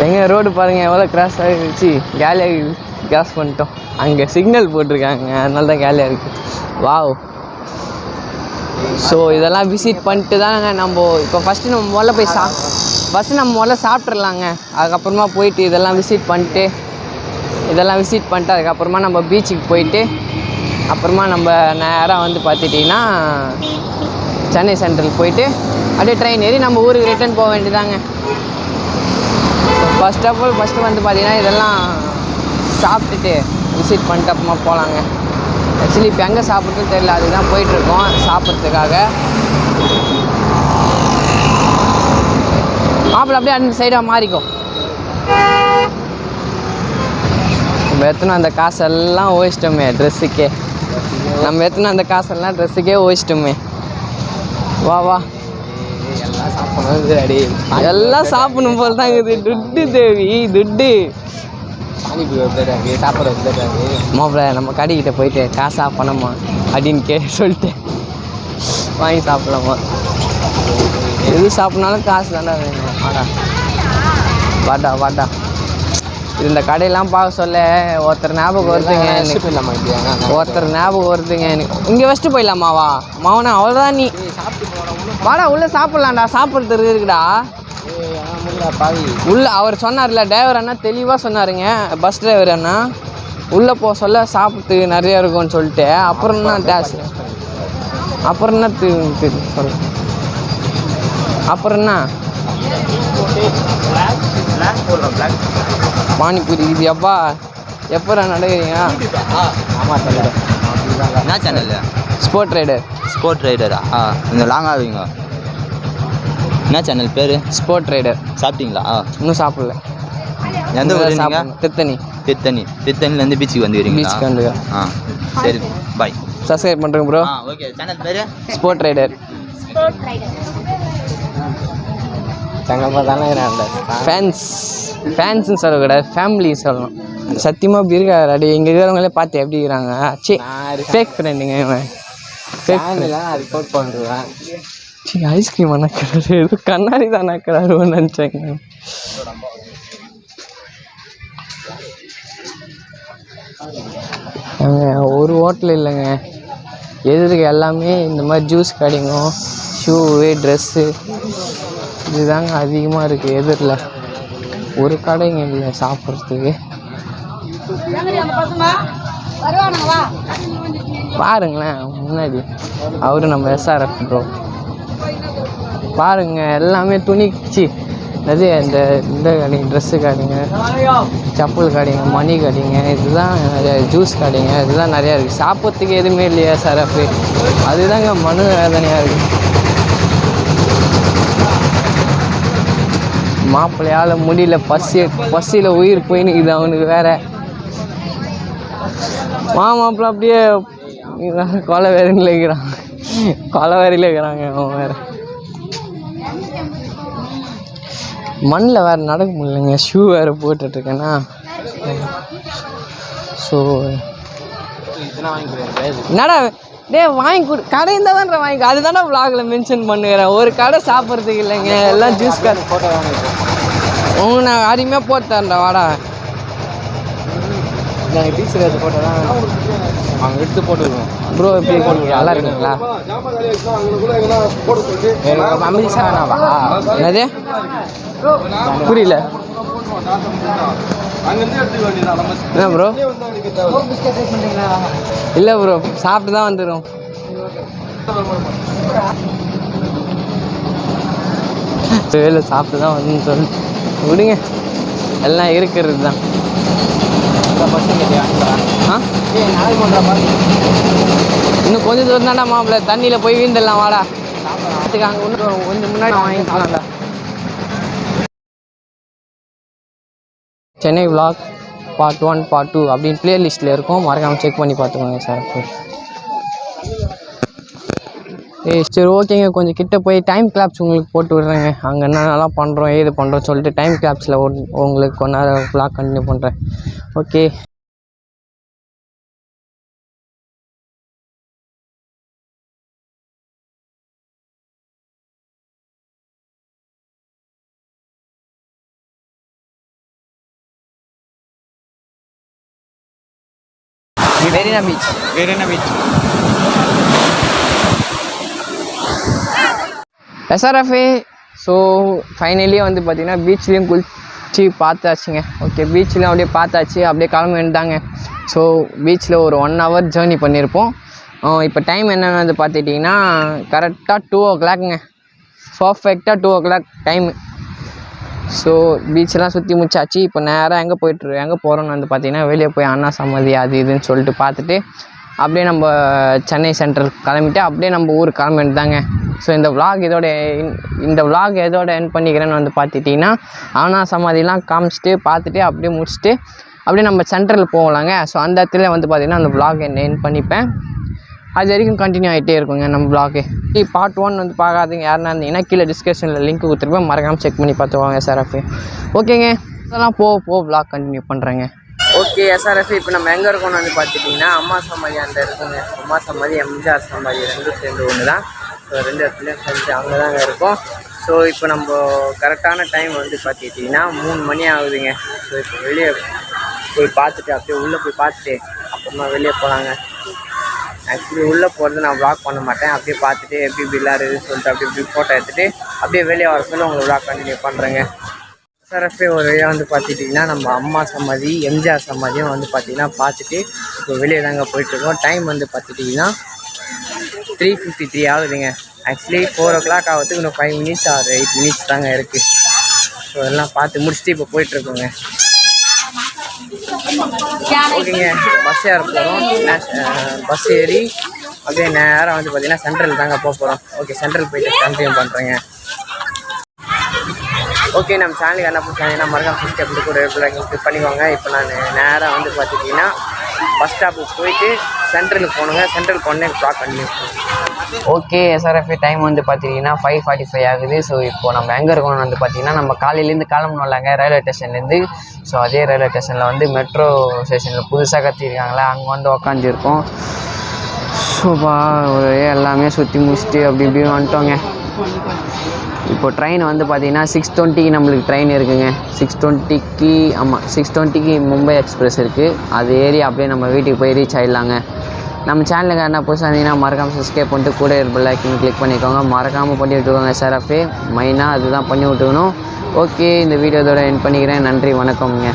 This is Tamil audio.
எங்கள் ரோடு பாருங்கள் எவ்வளோ கிராஸ் ஆகிடுச்சு, கேலியாக கிராஸ் பண்ணிட்டோம். அங்கே சிக்னல் போட்டிருக்காங்க, அதனால தான் கேலியாக இருக்குது. வாவ். ஸோ இதெல்லாம் விசிட் பண்ணிட்டு தாங்க நம்ம இப்போ ஃபஸ்ட்டு நம்ம முதல்ல சாப்பிட்றலாங்க. அதுக்கப்புறமா போயிட்டு இதெல்லாம் விசிட் பண்ணிட்டு அதுக்கப்புறமா நம்ம பீச்சுக்கு போயிட்டு அப்புறமா நம்ம நேராக வந்து பார்த்துட்டிங்கன்னா சென்னை சென்ட்ரல் போயிட்டு அப்படியே ட்ரெயின் ஏறி நம்ம ஊருக்கு ரிட்டர்ன் போக வேண்டியதாங்க. ஃபஸ்ட்டு வந்து பார்த்திங்கன்னா இதெல்லாம் சாப்பிட்டுட்டு விசிட் பண்ணிட்டு அப்புறமா போகலாங்க. ஆக்சுவலி இப்போ எங்கே சாப்பிட்றதுன்னு தெரியல, அதுதான் போயிட்டுருக்கோம் சாப்பிட்றதுக்காக. மாப்பிள்ள அப்படியே அந்த சைடாக மாறிக்கும். நம்ம எத்தனை அந்த காசெல்லாம் ஓயிச்சிட்டோமே ட்ரெஸ்ஸுக்கே, ஓயிச்சிட்டோமே. வா எல்லாம் சாப்பிடணும் போல் தான் இருக்குது. துட்டு தேவி, துட்டு மாப்பிள்ள நம்ம கடைக்கிட்ட போயிட்டு காசா பணமா அப்படின்னு சொல்லிட்டு வாங்கி சாப்பிடலாமா? எது சாப்பிட்னாலும் காசு தானே வேணும். வாடா இந்த கடையெல்லாம் பார்க்க சொல்ல ஒருத்தர் ஞாபகம் வருதுங்க எனக்கு. இங்கே வச்சுட்டு போயிடலாமாவா மாவனா? அவ்வளோதான். நீ வாடா உள்ளே சாப்பிட்லாம்டா, சாப்பிட்றது இருக்குடா உள்ள. அவர் சொன்னார்ல டிரைவர் அண்ணா, தெளிவாக சொன்னாருங்க பஸ் டிரைவர் அண்ணா, உள்ளே போக சொல்ல சாப்பிட்டு நிறையா இருக்கும்னு சொல்லிட்டு. அப்புறம் என்ன டேஸ், அப்புறம் என்ன சொல்ல, அப்புறம் என்ன பானிபூரி இது எப்போ நடக்கிறீங்க? என்ன சேனல்? ஸ்போர்ட் ரைடரா? இந்த லாங் ஆகுவீங்க. என்ன சேனல் பேர்? Sport rider. சாப்பிட்டீங்களா? இன்னும் சாப்பிடல. எந்த ஊர் நீங்க? திருத்தணிலேருந்து பீச்சுக்கு வந்துக்கிறீங்க? பீச்சுக்கு வந்து. சரி பாய். சப்ஸ்கிரைப் பண்ணுறேங்க ப்ரோ. ஓகே. சேனல் பேர் ஸ்போர்ட் ரைடர். ஃபேன்ஸ்ன்னு சொல்ல கூடாது, ஃபேமிலி சொல்லணும். சத்தியமாக இப்படி இருக்காரு. அடி இங்கே இருக்கிறவங்களே பார்த்து எப்படி இருக்கிறாங்க. ஃபேக் ஃப்ரெண்டுங்க இவன். ரிப்போர்ட் பண்ணுறேன். ஐஸ்கிரீம் அணக்கிறாரு, எதுவும் கண்ணாடி தான் அணக்கிறாருன்னு நினச்சேங்க. ஒரு ஹோட்டல் இல்லைங்க, எதிர்க்கு எல்லாமே இந்த மாதிரி ஜூஸ் கடைங்க, ஷூவு, ட்ரெஸ்ஸு இதுதாங்க அதிகமாக இருக்குது எதிரில். ஒரு கடைங்க இல்லை சாப்பிட்றதுக்கு. பாருங்களேன் முன்னாடி அவரு நம்ம SRF ப்ரோ. பாருங்க எல்லாமே துணிச்சு அது இந்த கடைங்க, ட்ரெஸ்ஸு கடைங்க, செப்பல் கடைங்க, மணி கடைங்க, இதுதான் ஜூஸ் கடைங்க, இதுதான் நிறையா இருக்குது. சாப்பிட்றதுக்கு எதுவுமே இல்லையா SRF? அதுதாங்க மனு வேதனையாக இருக்குது. மாப்பிள்ளையால் முடியல, பசியில் உயிர் போயின்னு அவனுக்கு வேற. மாப்பிள்ள அப்படியே கொலவேரியில் இருக்கிறாங்க அவன் வேற. மண்ணில் வேறு நடக்க முடியலைங்க, ஷூ வேறு போட்டுட்ருக்கேன்னா. ஸோ என்னடா வாங்கி கொடு, கடை இருந்தால் தான்டா வாங்கிக்கோ. அதுதானே விளாகில் மென்ஷன் பண்ணுகிறேன். ஒரு கடை சாப்பிட்றதுக்கு இல்லைங்க, எல்லாம் ஜூஸ் கடை. நான் அருமையாக போட்டு தரேன்டா வாடா. டீச்சர் எடுத்து போட்டால் தான் அவங்க எடுத்து போட்டுருக்கோம் ப்ரோ. எப்படி நல்லா இருக்குங்களா? அமித்ஷாவா? என்னது புரியல? என்ன ப்ரோ? இல்லை ப்ரோ, சாப்பிட்டு தான் வந்துடும். வேலை சாப்பிட்டு தான் வந்து சொல்லு விடுங்க, எல்லாம் இருக்கிறது தான். இன்னும் கொஞ்சம் தூரம் தான்டா மாப்பிள்ள, தண்ணியில் போய் வீழ்ந்துடலாம் வாடா. அங்கே இன்னும் கொஞ்சம் முன்னாடி வாங்கிக்கலாம்டா. சென்னை vlog part 1 part 2 அப்படின்னு பிளேலிஸ்ட்டில் இருக்கும், மறக்காமல் செக் பண்ணி பார்த்துக்கோங்க சார். சரி ஓகேங்க, கொஞ்சம் கிட்ட போய் டைம் கிளாப்ஸ் உங்களுக்கு போட்டு விடுறேங்க. அங்கே என்னென்னலாம் பண்ணுறோம் ஏது பண்ணுறோம் சொல்லிட்டு டைம் கிளாப்ஸில் உங்களுக்கு கொஞ்ச நேரம் vlog கண்டினியூ பண்ணுறேன். ஓகே. மெரினா பீச். எஸ்ஆர்எஃப்ஏ. ஸோ ஃபைனலி வந்து பார்த்திங்கன்னா பீச்லேயும் குளிச்சு பார்த்தாச்சுங்க. ஓகே, பீச்லேயும் அப்படியே பார்த்தாச்சு, அப்படியே கிளம்ப வேண்டியதாங்க. ஸோ பீச்சில் ஒரு 1 hour ஜேர்னி பண்ணியிருப்போம். இப்போ டைம் என்னென்னு வந்து பார்த்துட்டிங்கன்னா கரெக்டாக 2 o'clockங்க. பர்ஃபெக்டாக 2 o'clock டைமு. ஸோ பீச்செலாம் சுற்றி முடிச்சாச்சு. இப்போ நேராக எங்கே போகிறோன்னு வந்து பார்த்திங்கன்னா வெளியே போய் அண்ணா சமாதி அது இதுன்னு சொல்லிட்டு பார்த்துட்டு அப்படியே நம்ம சென்னை சென்ட்ரல் கிளம்பிட்டு அப்படியே நம்ம ஊருக்கு கிளம்ப வேண்டியதாங்க. ஸோ இந்த vlog எதோட என் பண்ணிக்கிறேன்னு வந்து பார்த்துட்டிங்கன்னா அண்ணா சமாதிலாம் காமிச்சிட்டு பார்த்துட்டு அப்படியே முடிச்சுட்டு அப்படியே நம்ம சென்ட்ரல் போகலாங்க. ஸோ அந்த இடத்துல வந்து பார்த்திங்கன்னா அந்த vlog என் பண்ணிப்பேன். அது வரைக்கும் கண்டினியூ ஆகிட்டே இருக்குங்க நம்ம vlog. பார்ட் 1 வந்து பார்க்காதீங்க யாருன்னா இருந்தீங்கன்னா கீழே டிஸ்கிரிப்ஷனில் லிங்க் கொடுத்துருப்பேன், மறக்காமல் செக் பண்ணி பார்த்துவாங்க எஸ்ஆர்எஃப். ஓகேங்க, அதெல்லாம் போக vlog கண்டினியூ பண்ணுறேங்க. ஓகே எஸ்ஆர்எஃப், இப்போ நம்ம எங்கே இருக்கோம்னு வந்து பார்த்துட்டிங்கன்னா அம்மா சமாதி அந்த இருக்குங்க. அம்மா சமாதி, எம்ஜிஆர் சமாதி ரெண்டும் சேர்ந்து ஒன்று தான். ஸோ 2 இடத்துலையும் சேர்ந்து அங்கே தாங்க இருக்கும். ஸோ இப்போ நம்ம கரெக்டான டைம் வந்து பார்த்துக்கிட்டிங்கன்னா 3 மணி ஆகுதுங்க. ஸோ இப்போ வெளியே போய் பார்த்துட்டு அப்படியே உள்ளே போய் பார்த்துட்டு அப்புறமா வெளியே போகலாங்க. ஆக்சுவலி உள்ளே போகிறது நான் vlog பண்ண மாட்டேன், அப்படியே பார்த்துட்டு எப்படி விளாடுதுன்னு சொல்லிட்டு அப்படி ஃபோட்டோ எடுத்துகிட்டு அப்படியே வெளியே வர சொல்லி உங்களுக்கு vlog கண்டினியூ பண்ணுறேங்க. எஸ்ஆர்எஃப்ஏ ஒரு வழியாக வந்து பார்த்துட்டிங்கன்னா நம்ம அம்மா சமாதி, எம்ஜிஆர் சமாதியும் வந்து பார்த்திங்கன்னா பார்த்துட்டு இப்போ வெளியே தாங்க போயிட்டுருக்கோம். டைம் வந்து பார்த்துட்டிங்கன்னா 3:53 ஆகுதுங்க. ஆக்சுவலி 4 o'clock ஆகிறதுக்கு இன்னும் 5 minutes or 8 minutes தாங்க இருக்குது. ஸோ எல்லாம் பார்த்து முடிச்சுட்டு இப்போ போயிட்டுருக்கோங்க. ஓகேங்க, பஸ் ஏற போகிறோம். பஸ் ஏறி அப்படியே நேராக வந்து பார்த்திங்கன்னா சென்ட்ரல் தாங்க போகிறோம். ஓகே, சென்ட்ரல் போயிட்டு கண்டினியூ பண்ணுறேங்க. ஓகே, நம்ம சேனலுக்கு என்ன பிடிச்சாங்கன்னா மறக்காம சப்ஸ்கிரைப் கூட கிளிக் பண்ணிக்கோங்க. இப்போ நான் நேராக வந்து பார்த்துட்டிங்கன்னா பஸ் ஸ்டாப்புக்கு போயிட்டு சென்ட்ரலுக்கு போகணுங்க. சென்ட்ரல் போனே ப்ளாக் பண்ணி. ஓகே எஸ்ஆர்எஃப், டைம் வந்து பார்த்திங்கன்னா 5:45 ஆகுது. ஸோ இப்போ நம்ம எங்கே இருக்கோம்னு வந்து பார்த்திங்கன்னா நம்ம காலையிலேருந்து கிளம்பணும்லாங்க ரயில்வே ஸ்டேஷன்லேருந்து. ஸோ அதே ரயில்வே ஸ்டேஷனில் வந்து மெட்ரோ ஸ்டேஷனில் புதுசாக கட்டியிருக்காங்களா, அங்கே வந்து உக்காந்துருக்கோம். ஸோபா ஒரு எல்லாமே சுற்றி முடிச்சுட்டு அப்படி இப்படி வந்துட்டோங்க. இப்போ ட்ரெயின் வந்து பார்த்திங்கன்னா 6:20 நம்மளுக்கு ட்ரெயின் இருக்குதுங்க. 6:20 ஆமாம் 6:20 மும்பை எக்ஸ்பிரஸ் இருக்குது. அது ஏறி அப்படியே நம்ம வீட்டுக்கு போய் ரீச் ஆகிடலாங்க. நம்ம சேனலுக்கு என்ன புதுசாக இருந்தீங்கன்னா மறக்காமல் சப்ஸ்கிரைப் பண்ணிட்டு கூட இருப்ப லைக்கிங் கிளிக் பண்ணிக்கோங்க. மறக்காமல் பண்ணி விட்டுக்கோங்க எஸ்ஆர்எஃப், மெயினாக அதுதான் பண்ணி விட்டுக்கணும். ஓகே, இந்த வீடியோ இதோட எண்ட் பண்ணிக்கிறேன். நன்றி, வணக்கம்ங்க.